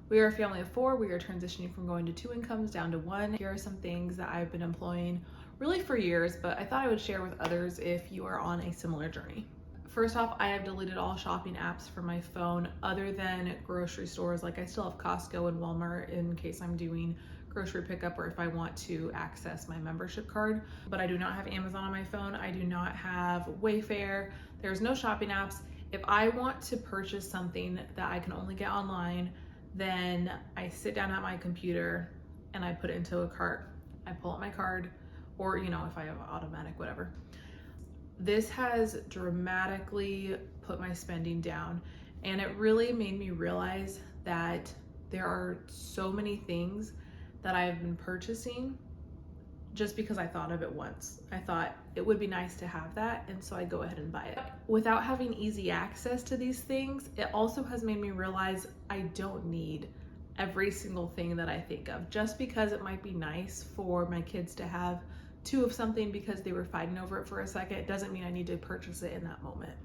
We are a family of 4. We are transitioning from going to 2 incomes down to 1. Here are some things that I've been employing really for years, but I thought I would share with others if you are on a similar journey. First off, I have deleted all shopping apps from my phone other than grocery stores. Like I still have Costco and Walmart in case I'm doing grocery pickup or if I want to access my membership card. But I do not have Amazon on my phone. I do not have Wayfair. There's no shopping apps. If I want to purchase something that I can only get online, then I sit down at my computer and I put it into a cart. I pull out my card, or if I have automatic, whatever. This has dramatically put my spending down, and it really made me realize that there are so many things that I've been purchasing just because I thought of it once. I thought it would be nice to have that, and so I go ahead and buy it. Without having easy access to these things, it also has made me realize I don't need every single thing that I think of. Just because it might be nice for my kids to have 2 of something because they were fighting over it for a second, doesn't mean I need to purchase it in that moment.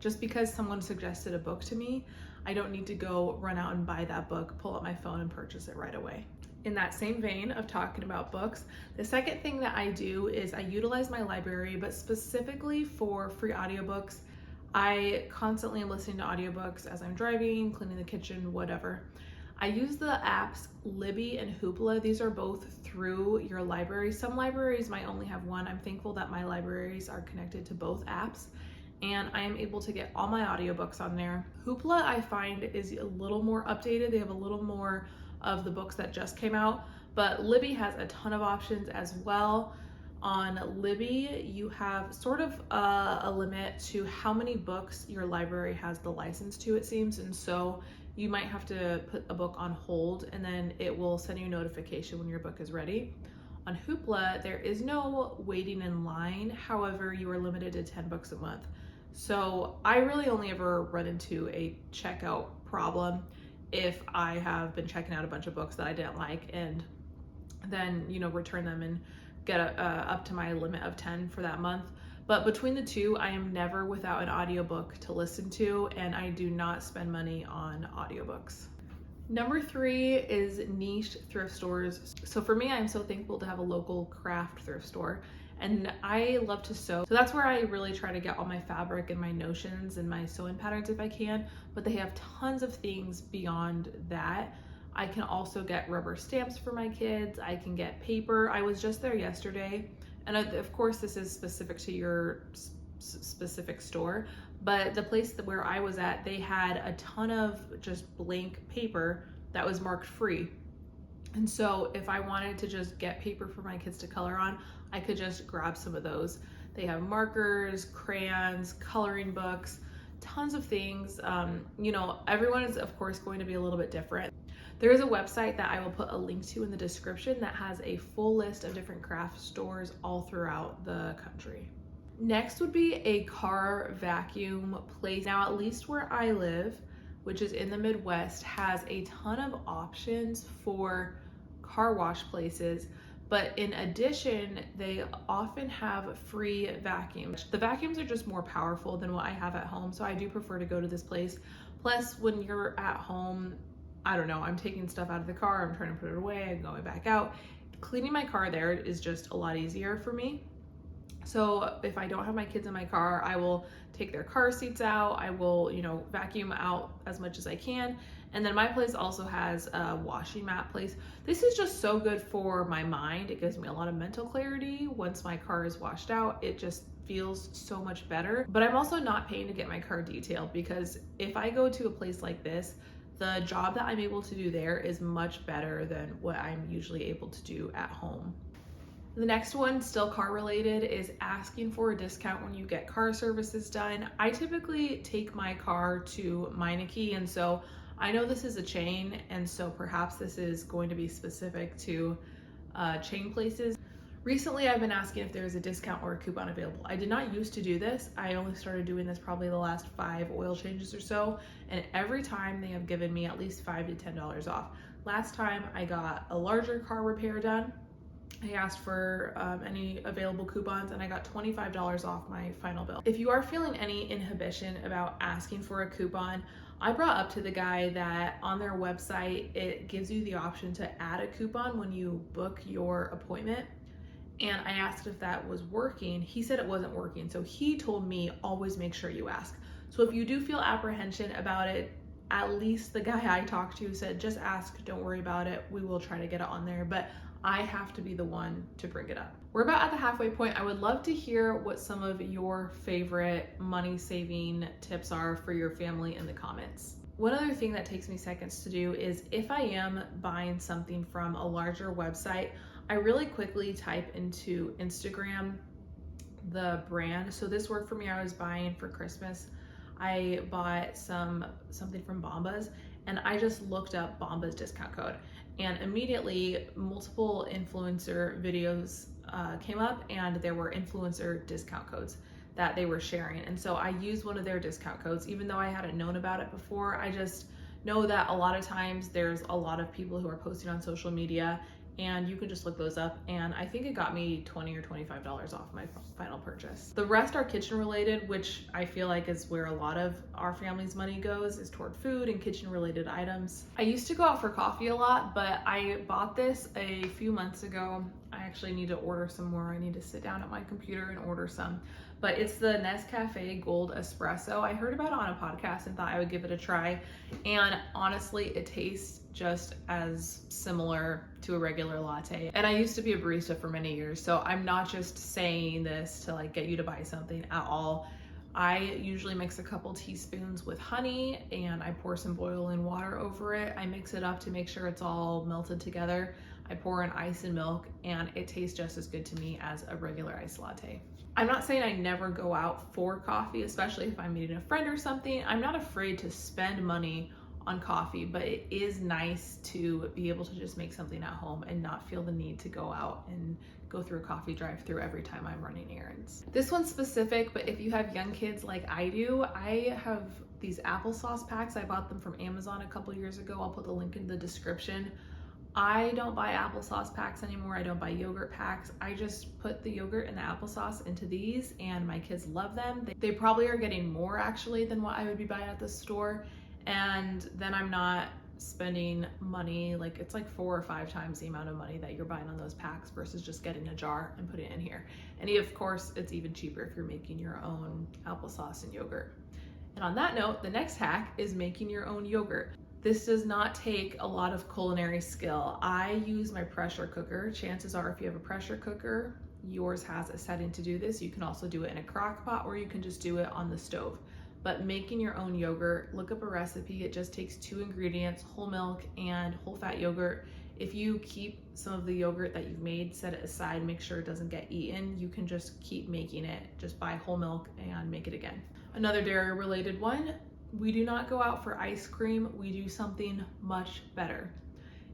Just because someone suggested a book to me, I don't need to go run out and buy that book, pull up my phone and purchase it right away. In that same vein of talking about books, the second thing that I do is I utilize my library, but specifically for free audiobooks. I constantly am listening to audiobooks as I'm driving, cleaning the kitchen, whatever. I use the apps Libby and Hoopla. These are both through your library. Some libraries might only have one. I'm thankful that my libraries are connected to both apps, and I am able to get all my audiobooks on there. Hoopla, I find, is a little more updated. They have a little more of the books that just came out, but Libby has a ton of options as well. On Libby, you have sort of a limit to how many books your library has the license to, it seems, and so you might have to put a book on hold and then it will send you a notification when your book is ready. On Hoopla, there is no waiting in line. However, you are limited to 10 books a month. So I really only ever run into a checkout problem if I have been checking out a bunch of books that I didn't like and then, return them and get up to my limit of 10 for that month. But between the two, I am never without an audiobook to listen to, and I do not spend money on audiobooks. Number 3 is niche thrift stores. So for me, I'm so thankful to have a local craft thrift store, and I love to sew. So that's where I really try to get all my fabric and my notions and my sewing patterns if I can, but they have tons of things beyond that. I can also get rubber stamps for my kids. I can get paper. I was just there yesterday, and of course this is specific to your specific store, but the place where I was at, they had a ton of just blank paper that was marked free. And so if I wanted to just get paper for my kids to color on, I could just grab some of those. They have markers, crayons, coloring books, tons of things. Everyone is of course going to be a little bit different. There is a website that I will put a link to in the description that has a full list of different craft stores all throughout the country. Next would be a car vacuum place. Now, at least where I live, which is in the Midwest, has a ton of options for car wash places, but in addition, they often have free vacuums. The vacuums are just more powerful than what I have at home, so I do prefer to go to this place. Plus, when you're at home, I don't know, I'm taking stuff out of the car, I'm trying to put it away, I'm going back out. Cleaning my car there is just a lot easier for me. So if I don't have my kids in my car, I will take their car seats out. I will, vacuum out as much as I can. And then my place also has a washing mat place. This is just so good for my mind. It gives me a lot of mental clarity. Once my car is washed out, it just feels so much better. But I'm also not paying to get my car detailed, because if I go to a place like this, the job that I'm able to do there is much better than what I'm usually able to do at home. The next one, still car related, is asking for a discount when you get car services done. I typically take my car to Meineke, and so I know this is a chain, and so perhaps this is going to be specific to chain places. Recently, I've been asking if there's a discount or a coupon available. I did not used to do this. I only started doing this probably the last 5 oil changes or so, and every time they have given me at least $5 to $10 off. Last time I got a larger car repair done, I asked for any available coupons, and I got $25 off my final bill. If you are feeling any inhibition about asking for a coupon, I brought up to the guy that on their website, it gives you the option to add a coupon when you book your appointment. And I asked if that was working. He said it wasn't working. So he told me, always make sure you ask. So if you do feel apprehension about it, at least the guy I talked to said, just ask, don't worry about it. We will try to get it on there, but I have to be the one to bring it up. We're about at the halfway point. I would love to hear what some of your favorite money saving tips are for your family in the comments. One other thing that takes me seconds to do is if I am buying something from a larger website, I really quickly type into Instagram the brand. So this worked for me. I was buying for Christmas. I bought something from Bombas, and I just looked up Bombas discount code, and immediately multiple influencer videos came up, and there were influencer discount codes that they were sharing. And so I used one of their discount codes, even though I hadn't known about it before. I just know that a lot of times there's a lot of people who are posting on social media, and you can just look those up, and I think it got me $20 or $25 off my final purchase. The rest are kitchen related, which I feel like is where a lot of our family's money goes, is toward food and kitchen related items. I used to go out for coffee a lot, but I bought this a few months ago. I actually need to order some more. I need to sit down at my computer and order some. But it's the Nescafe Gold Espresso. I heard about it on a podcast and thought I would give it a try. And honestly, it tastes just as similar to a regular latte. And I used to be a barista for many years, so I'm not just saying this to like get you to buy something at all. I usually mix a couple teaspoons with honey and I pour some boiling water over it. I mix it up to make sure it's all melted together. I pour in ice and milk, and it tastes just as good to me as a regular iced latte. I'm not saying I never go out for coffee, especially if I'm meeting a friend or something. I'm not afraid to spend money on coffee, but it is nice to be able to just make something at home and not feel the need to go out and go through a coffee drive-through every time I'm running errands. This one's specific, but if you have young kids like I do, I have these applesauce packs. I bought them from Amazon a couple years ago. I'll put the link in the description. I don't buy applesauce packs anymore. I don't buy yogurt packs. I just put the yogurt and the applesauce into these, and my kids love them. They probably are getting more actually than what I would be buying at the store. And then I'm not spending money, like it's like 4 or 5 times the amount of money that you're buying on those packs versus just getting a jar and putting it in here. And of course, it's even cheaper if you're making your own applesauce and yogurt. And on that note, the next hack is making your own yogurt. This does not take a lot of culinary skill. I use my pressure cooker. Chances are if you have a pressure cooker, yours has a setting to do this. You can also do it in a crock pot, or you can just do it on the stove. But making your own yogurt, look up a recipe. It just takes 2 ingredients, whole milk and whole fat yogurt. If you keep some of the yogurt that you've made, set it aside, make sure it doesn't get eaten. You can just keep making it. Just buy whole milk and make it again. Another dairy related one, we do not go out for ice cream. We do something much better.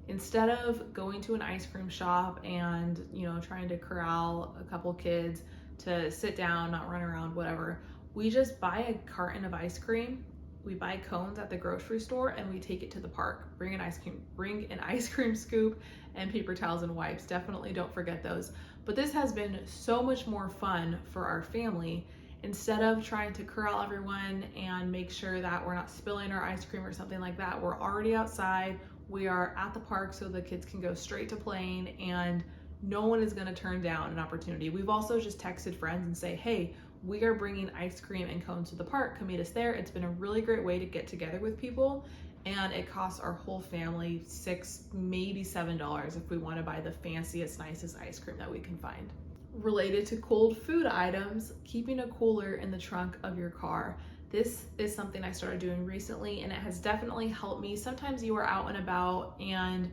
Instead of going to an ice cream shop and, trying to corral a couple kids to sit down, not run around, whatever, we just buy a carton of ice cream. We buy cones at the grocery store and we take it to the park. Bring an ice cream scoop and paper towels and wipes. Definitely don't forget those. But this has been so much more fun for our family. Instead of trying to corral everyone and make sure that we're not spilling our ice cream or something like that, we're already outside. We are at the park so the kids can go straight to playing, and no one is going to turn down an opportunity. We've also just texted friends and say, hey, we are bringing ice cream and cones to the park. Come meet us there. It's been a really great way to get together with people, and it costs our whole family $6, maybe $7 if we want to buy the fanciest, nicest ice cream that we can find. Related to cold food items, keeping a cooler in the trunk of your car. This is something I started doing recently, and it has definitely helped me. Sometimes you are out and about and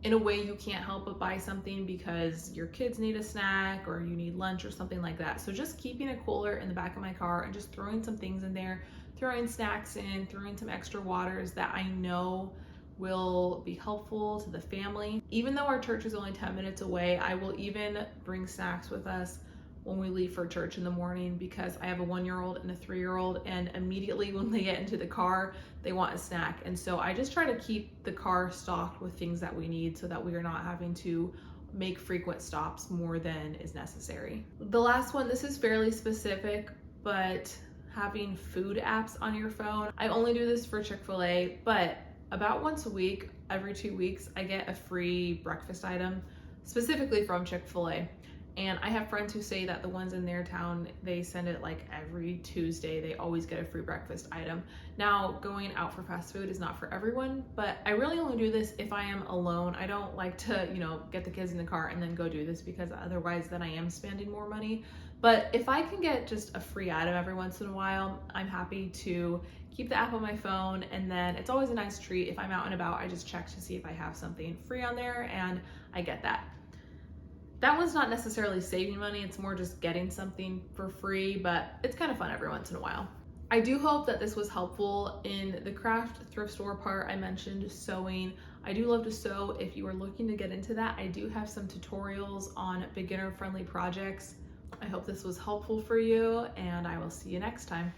in a way you can't help but buy something because your kids need a snack or you need lunch or something like that. So just keeping a cooler in the back of my car and just throwing some things in there, throwing snacks in, throwing some extra waters that I know will be helpful to the family. Even though our church is only 10 minutes away, I will even bring snacks with us when we leave for church in the morning, because I have a 1-year-old and a 3-year-old, and immediately when they get into the car, they want a snack. And so I just try to keep the car stocked with things that we need so that we are not having to make frequent stops more than is necessary. The last one, this is fairly specific, but having food apps on your phone. I only do this for Chick-fil-A, but about once a week, every 2 weeks, I get a free breakfast item specifically from Chick-fil-A. And I have friends who say that the ones in their town, they send it like every Tuesday. They always get a free breakfast item. Now, going out for fast food is not for everyone, but I really only do this if I am alone. I don't like to, get the kids in the car and then go do this, because otherwise then I am spending more money. But if I can get just a free item every once in a while, I'm happy to keep the app on my phone. And then it's always a nice treat. If I'm out and about, I just check to see if I have something free on there, and I get that. That one's not necessarily saving money, it's more just getting something for free, but it's kind of fun every once in a while. I do hope that this was helpful. In the craft thrift store part, I mentioned sewing. I do love to sew. If you are looking to get into that, I do have some tutorials on beginner-friendly projects. I hope this was helpful for you, and I will see you next time.